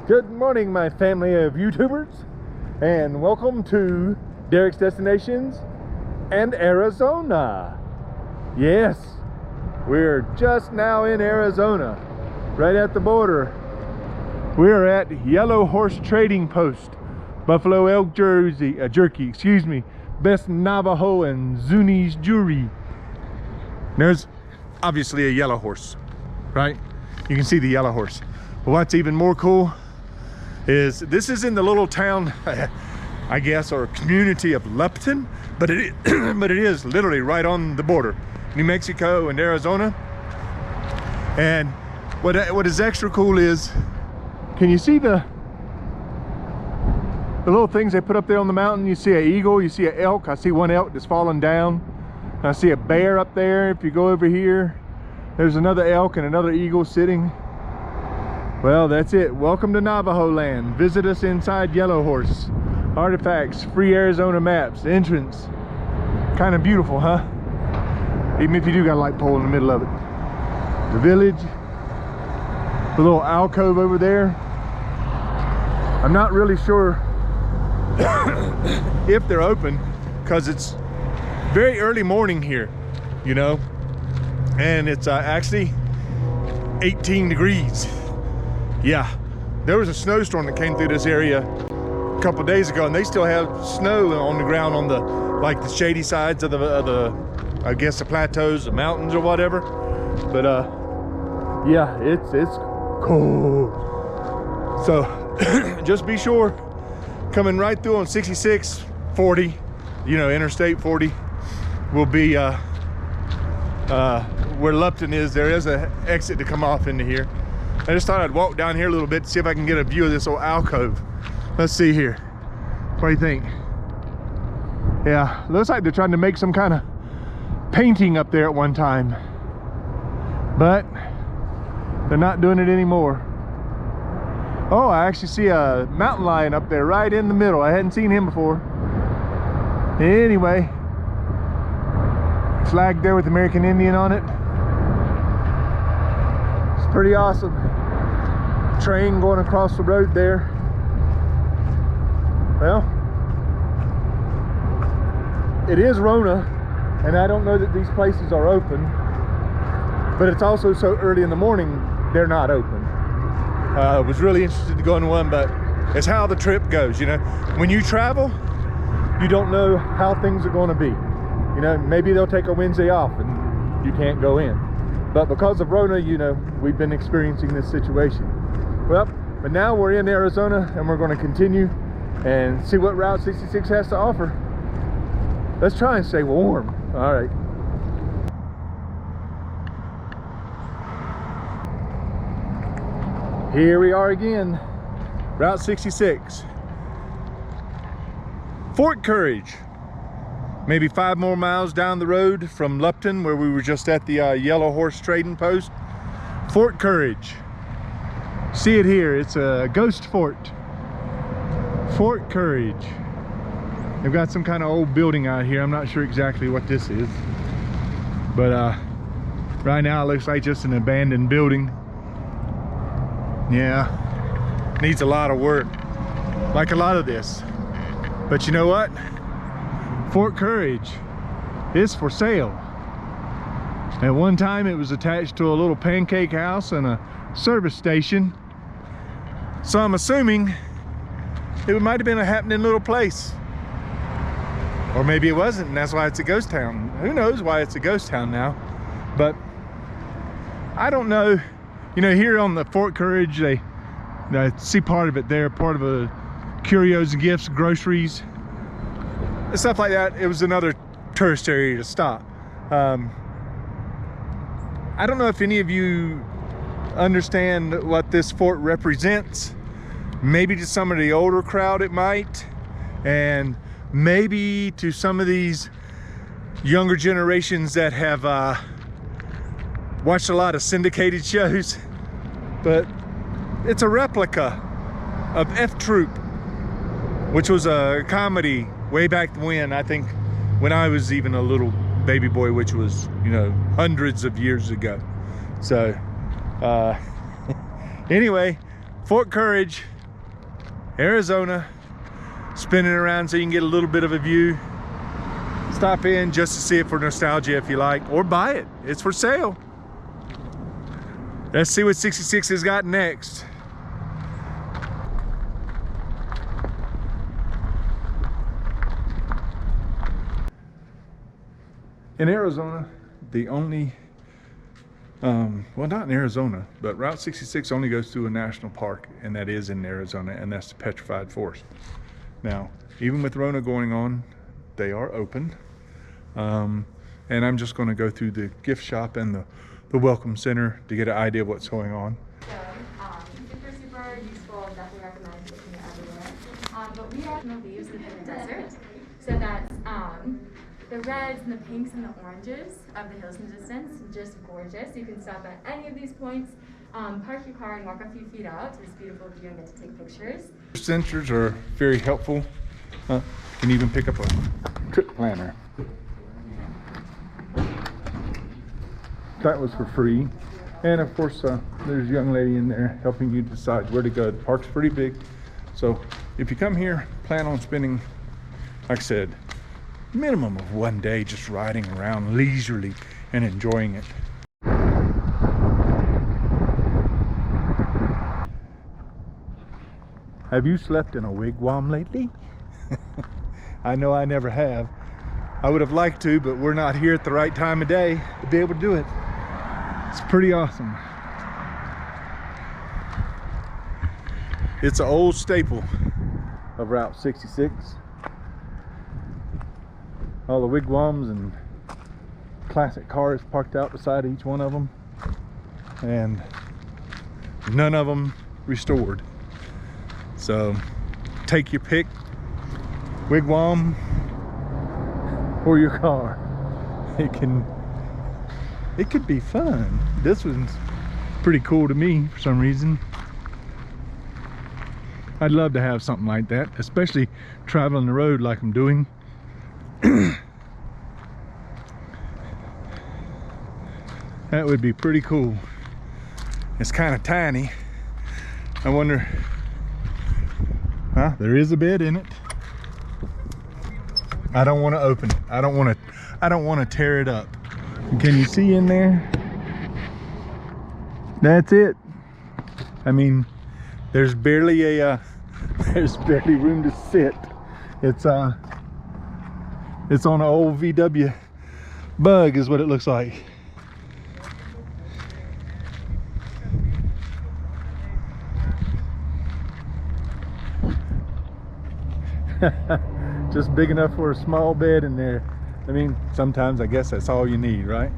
Good morning, my family of YouTubers, and welcome to Derek's Destinations and Arizona. Yes, we're just now in Arizona, right at the border. We're at Yellow Horse Trading Post, Buffalo Elk Jerky, excuse me, Best Navajo and Zuni's Jewelry. There's obviously a yellow horse, right? You can see the yellow horse. But what's even more cool is this is in the little town, I guess, or community of Lupton, but it is literally right on the border, New Mexico and Arizona. And what is extra cool is, can you see the little things they put up there on the mountain? You see an eagle, you see an elk. I see one elk that's fallen down. I see a bear up there. If you go over here, there's another elk and another eagle sitting. Well, that's it. Welcome to Navajo land. Visit us inside Yellow Horse. Artifacts, free Arizona maps, entrance. Kind of beautiful, huh? Even if you do got a light pole in the middle of it. The village, the little alcove over there. I'm not really sure if they're open because it's very early morning here, you know, and it's actually 18 degrees. Yeah, there was a snowstorm that came through this area a couple of days ago, and they still have snow on the ground on the the shady sides of the I guess the plateaus, the mountains or whatever. But yeah, it's cold. So just be sure, coming right through on 66 40, you know, Interstate 40 will be where Lupton is. There is an exit to come off into here. I just thought I'd walk down here a little bit to see if I can get a view of this old alcove. Let's see here. What do you think? Yeah, looks like they're trying to make some kind of painting up there at one time, but they're not doing it anymore. Oh, I actually see a mountain lion up there right in the middle. I hadn't seen him before. Anyway, flag there with American Indian on it. It's pretty awesome. Train going across the road there. Well, it is Rona, and I don't know that these places are open, but it's also so early in the morning they're not open. I was really interested to go in one, but it's how the trip goes, you know. When you travel, you don't know how things are going to be. You know, maybe they'll take a Wednesday off and you can't go in. But because of Rona, you know, we've been experiencing this situation. Well, but now we're in Arizona and we're going to continue and see what Route 66 has to offer. Let's try and stay warm. All right. Here we are again, Route 66. Fort Courage, maybe 5 more miles down the road from Lupton, where we were just at the Yellow Horse Trading Post. Fort Courage. See it here, it's a ghost fort. Fort Courage. They've got some kind of old building out here. I'm not sure exactly what this is, but right now it looks like just an abandoned building. Yeah, needs a lot of work, like a lot of this. But you know what? Fort Courage is for sale. At one time it was attached to a little pancake house and a service station. So I'm assuming it might have been a happening little place. Or maybe it wasn't, and that's why it's a ghost town. Who knows why it's a ghost town now? But I don't know. You know, here on the Fort Courage, I see part of it there, part of a curios and gifts, groceries, stuff like that. It was another tourist area to stop. I don't know if any of you understand what this fort represents. Maybe to some of the older crowd it might, and maybe to some of these younger generations that have watched a lot of syndicated shows. But it's a replica of F Troop, which was a comedy way back when, I think when I was even a little baby boy, which was, you know, hundreds of years ago. So anyway, Fort Courage, Arizona, spinning around so you can get a little bit of a view. Stop in just to see it for nostalgia if you like, or buy it. It's for sale. Let's see what 66 has got next. In Arizona, the only, well, not in Arizona, but Route 66 only goes through a national park, and that is in Arizona, and that's the Petrified Forest. Now, even with Rona going on, they are open. And I'm just going to go through the gift shop and the welcome center to get an idea of what's going on. So, super useful, definitely recommend taking it everywhere. But we have no leaves in the desert, so that's the reds and the pinks and the oranges of the hills in the distance, just gorgeous. You can stop at any of these points, park your car and walk a few feet out to this beautiful view and get to take pictures. Sensors are very helpful. You can even pick up a trip planner. That was for free. And of course, there's a young lady in there helping you decide where to go. The park's pretty big. So if you come here, plan on spending, like I said, minimum of one day just riding around leisurely and enjoying it. Have you slept in a wigwam lately? I know I never have. I would have liked to, but we're not here at the right time of day to be able to do it. It's pretty awesome. It's an old staple of Route 66. All the wigwams and classic cars parked out beside each one of them, and none of them restored. So take your pick, wigwam or your car. It could be fun. This one's pretty cool to me for some reason. I'd love to have something like that, especially traveling the road like I'm doing. That would be pretty cool. It's kind of tiny. I wonder, there is a bed in it. I don't want to open it. I don't want to tear it up. Can you see in there? That's it. I mean, there's barely room to sit. It's on an old VW Bug is what it looks like. Just big enough for a small bed in there. I mean, sometimes I guess that's all you need, right?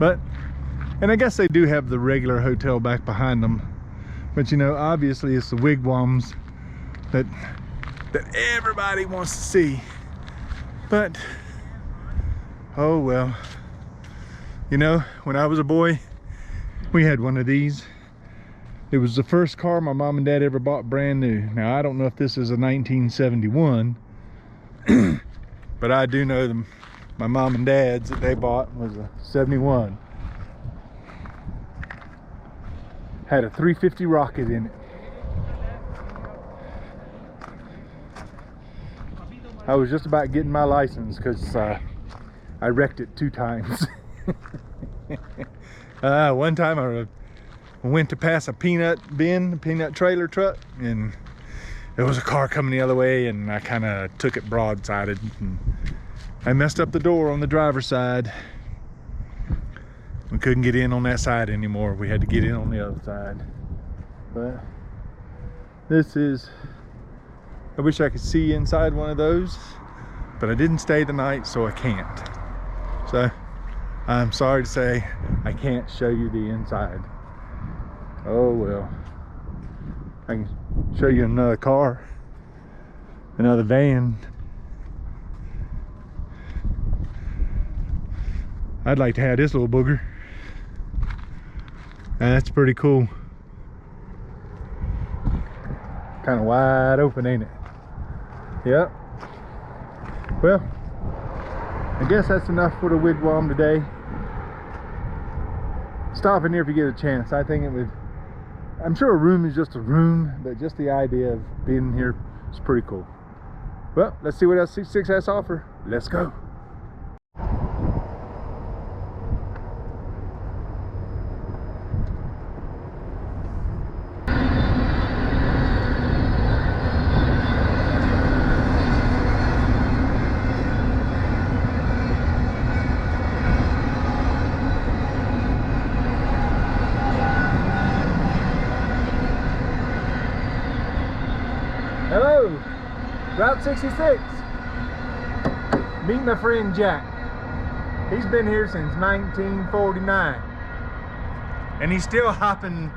And I guess they do have the regular hotel back behind them, but you know, obviously it's the wigwams that everybody wants to see. But oh well, you know, when I was a boy, we had one of these. It was the first car my mom and dad ever bought brand new. Now, I don't know if this is a 1971, but I do know my mom and dad's that they bought was a 71. Had a 350 Rocket in it. I was just about getting my license because I wrecked it 2 times. One time I went to pass a peanut trailer truck, and there was a car coming the other way, and I kind of took it broadsided, and I messed up the door on the driver's side. We couldn't get in on that side anymore. We had to get in on the other side. But this is, I wish I could see inside one of those, but I didn't stay the night, so I can't. So I'm sorry to say I can't show you the inside. Oh well, I can show you another car, another van. I'd like to have this little booger. That's pretty cool. Kind of wide open, ain't it? Yep. Well, I guess that's enough for the wigwam today. Stop in here if you get a chance. I think I'm sure a room is just a room, but just the idea of being here is pretty cool. Well, let's see what else 66 has to offer. Let's go. Hello, Route 66. Meet my friend Jack. He's been here since 1949. And he's still hopping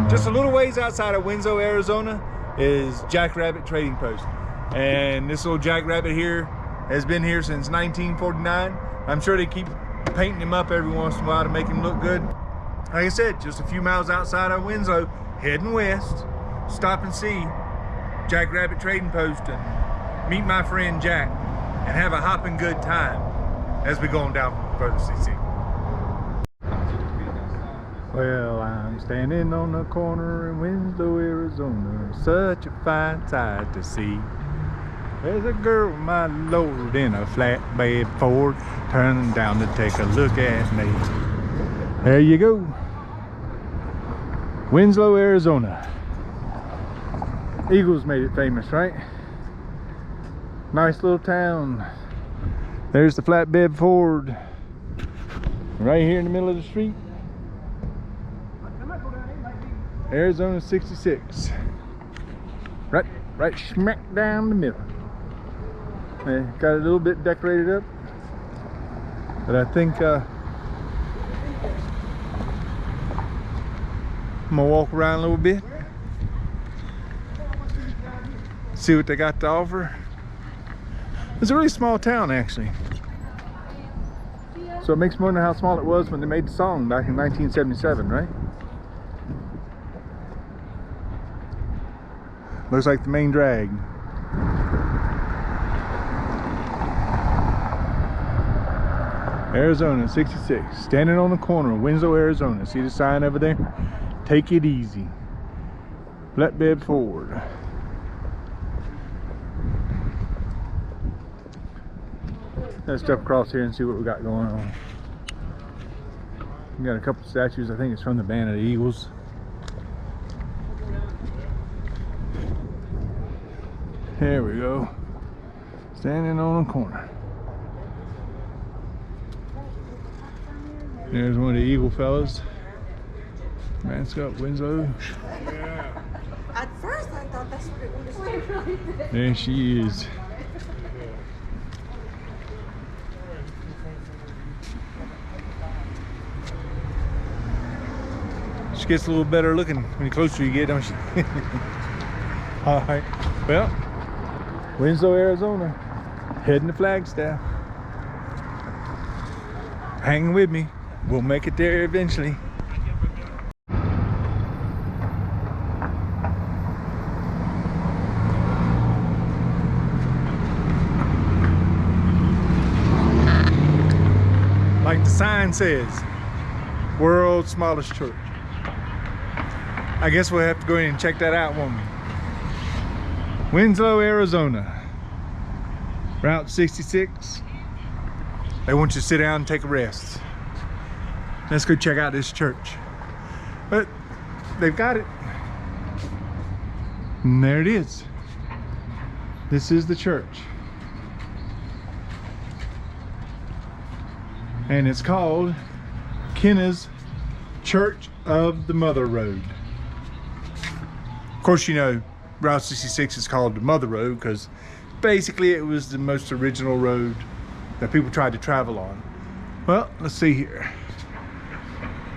just a little ways outside of Winslow, Arizona is Jackrabbit Trading Post. And this little Jackrabbit here has been here since 1949. I'm sure they keep painting him up every once in a while to make him look good. Like I said, just a few miles outside of Winslow, heading west. Stop and see Jackrabbit Trading Post and meet my friend Jack and have a hopping good time as we go on down further CC. Well, I'm standing on the corner in Winslow, Arizona. Such a fine sight to see. There's a girl, my lord, in a flatbed Ford, turning down to take a look at me. There you go. Winslow, Arizona. Eagles made it famous, right? Nice little town. There's the flatbed Ford right here in the middle of the street. Arizona 66. Right smack down the middle. They got a little bit decorated up, but I think I'm gonna walk around a little bit, see what they got to offer. It's a really small town, actually. So it makes me wonder how small it was when they made the song back in 1977, right? Looks like the main drag. Arizona 66, standing on the corner of Winslow, Arizona. See the sign over there? Take it easy. Flatbed Ford. Let's step across here and see what we got going on. We got a couple statues. I think it's from the band of the Eagles. There we go. Standing on a corner. There's one of the Eagle fellas. Mascot Winslow. At first I thought that's what it was. There she is. She gets a little better looking when the closer you get, don't she? Alright. Well, Winslow, Arizona. Heading to Flagstaff. Hang with me. We'll make it there eventually. Like the sign says, world's smallest church. I guess we'll have to go in and check that out, won't we? Winslow, Arizona. Route 66. They want you to sit down and take a rest. Let's go check out this church. But they've got it. And there it is. This is the church. And it's called Kenna's Church of the Mother Road. Of course, you know, Route 66 is called the Mother Road because basically it was the most original road that people tried to travel on. Well, let's see here.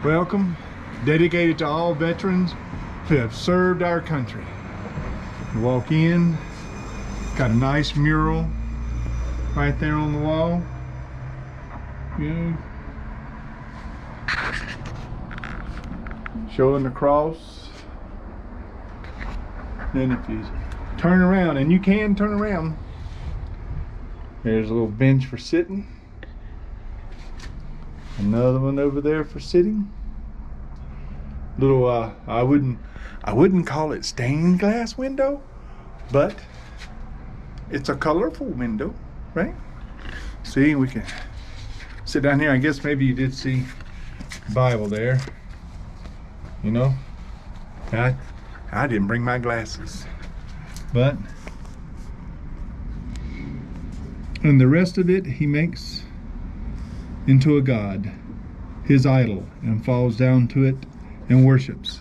Welcome, dedicated to all veterans who have served our country. You walk in, got a nice mural right there on the wall. You know, showing the cross. Then if you turn around, and you can turn around, there's a little bench for sitting. Another one over there for sitting. little I wouldn't call it stained glass window, but it's a colorful window, right? See, we can sit down here. I guess maybe you did see Bible there. You know, I didn't bring my glasses, but and the rest of it he makes into a god, his idol, and falls down to it and worships.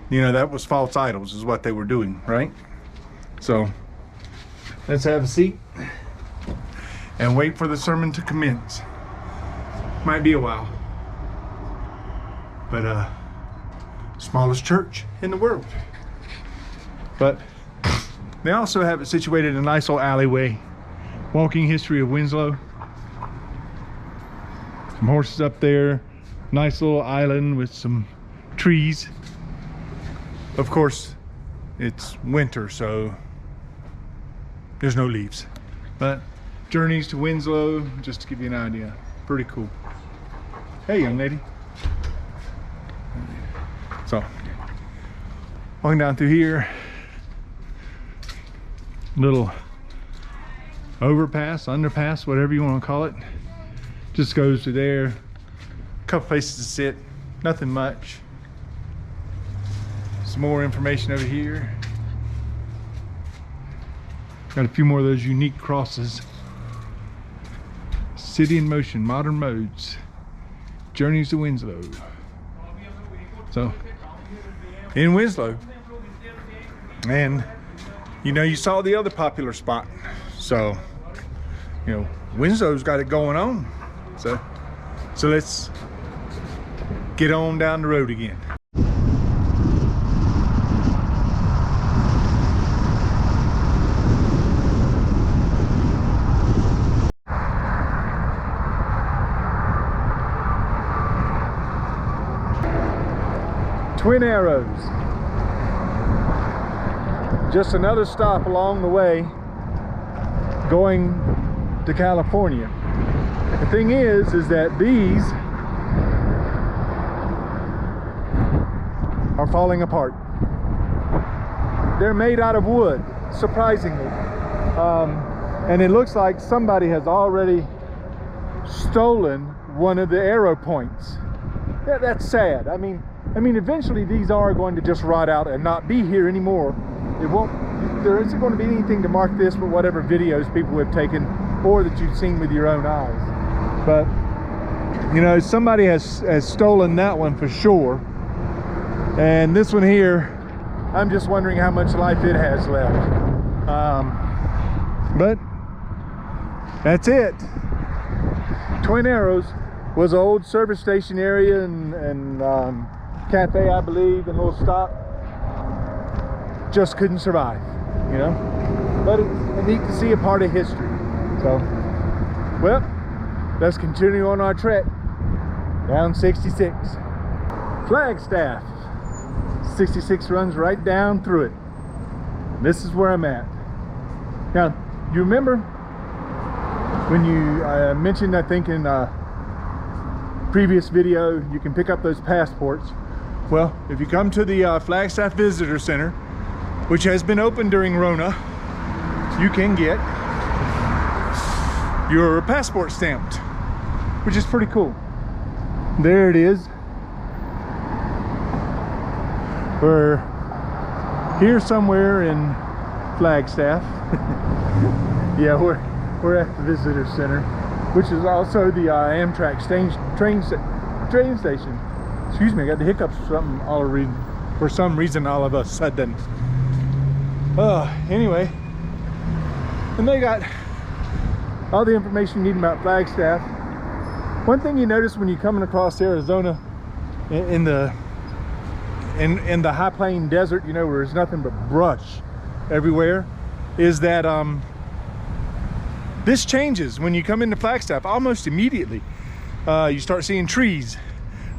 You know, that was false idols is what they were doing, right? So let's have a seat and wait for the sermon to commence. Might be a while, but smallest church in the world. But they also have it situated in a nice little alleyway. Walking history of Winslow. Some horses up there. Nice little island with some trees. Of course, it's winter, so there's no leaves. But journeys to Winslow, just to give you an idea. Pretty cool. Hey, young lady. So, walking down through here. Little overpass, underpass, whatever you want to call it. Just goes to there. A couple places to sit. Nothing much. Some more information over here. Got a few more of those unique crosses. City in motion, modern modes. Journeys to Winslow. So, in Winslow. And, you know, you saw the other popular spot. So, you know, Winslow's got it going on. So let's get on down the road again. Twin Arrows. Just another stop along the way going to California. The thing is that these are falling apart. They're made out of wood, surprisingly. And it looks like somebody has already stolen one of the arrow points. Yeah, that's sad. I mean, eventually these are going to just rot out and not be here anymore. There isn't going to be anything to mark this but whatever videos people have taken or that you've seen with your own eyes. But, you know, somebody has stolen that one for sure. And this one here, I'm just wondering how much life it has left. But that's it. Twin Arrows was an old service station area and cafe, I believe, and a little stop. Just couldn't survive, you know. But it's neat to see a part of history. So, well, let's continue on our trek down 66. Flagstaff. 66 runs right down through it. This is where I'm at. Now, you remember when you mentioned, I think in a previous video, you can pick up those passports. Well, if you come to the Flagstaff Visitor Center, which has been open during Rona, you can get your passport stamped, which is pretty cool. There it is. We're here somewhere in Flagstaff. Yeah, we're at the visitor center, which is also the Amtrak train station. Excuse me, I got the hiccups for some reason all of a sudden. Anyway, and they got all the information you need about Flagstaff. One thing you notice when you're coming across Arizona in the high plain desert, you know, where there's nothing but brush everywhere, is that this changes when you come into Flagstaff almost immediately. You start seeing trees.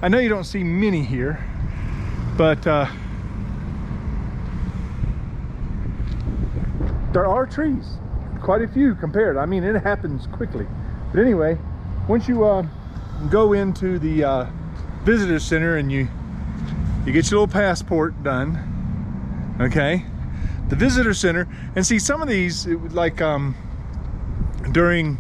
I know you don't see many here, but there are trees, quite a few compared. I mean, it happens quickly. But anyway, once you go into the visitor center and you You get your little passport done, okay? The visitor center, and see some of these, like during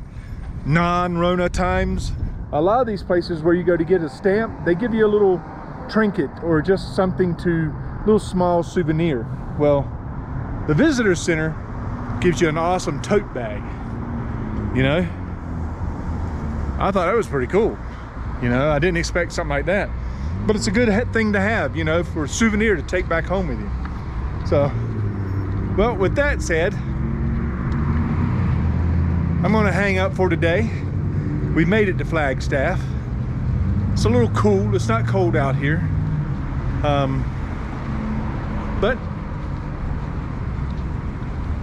non-Rona times, a lot of these places where you go to get a stamp, they give you a little trinket or just something to, little small souvenir. Well, the visitor center gives you an awesome tote bag, you know? I thought that was pretty cool. You know, I didn't expect something like that. But it's a good thing to have, you know, for a souvenir to take back home with you. So, well, with that said, I'm gonna hang up for today. We made it to Flagstaff. It's a little cool. It's not cold out here. But,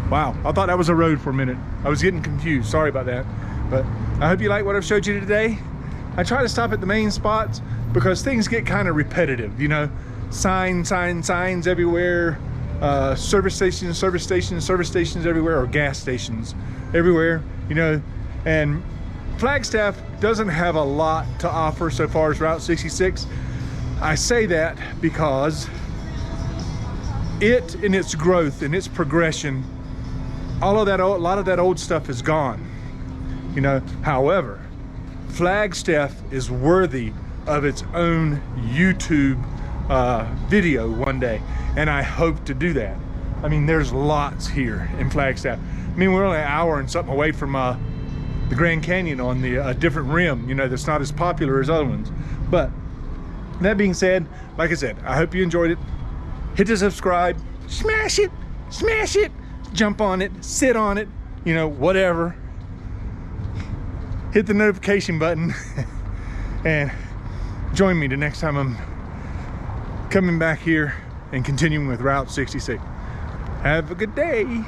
wow, I thought that was a road for a minute. I was getting confused, sorry about that. But I hope you like what I've showed you today. I try to stop at the main spots because things get kind of repetitive, you know? Signs everywhere, service stations everywhere, or gas stations everywhere, you know? And Flagstaff doesn't have a lot to offer so far as Route 66. I say that because it, in its growth, in its progression, a lot of that old stuff is gone, you know? However, Flagstaff is worthy of its own YouTube video one day, and I hope to do that. I mean, there's lots here in Flagstaff. I mean, we're only an hour and something away from the Grand Canyon on the different rim, you know, that's not as popular as other ones. But that being said, like I said, I hope you enjoyed it. Hit the subscribe, smash it, jump on it, sit on it, you know, whatever. Hit the notification button and join me the next time I'm coming back here and continuing with Route 66. Have a good day.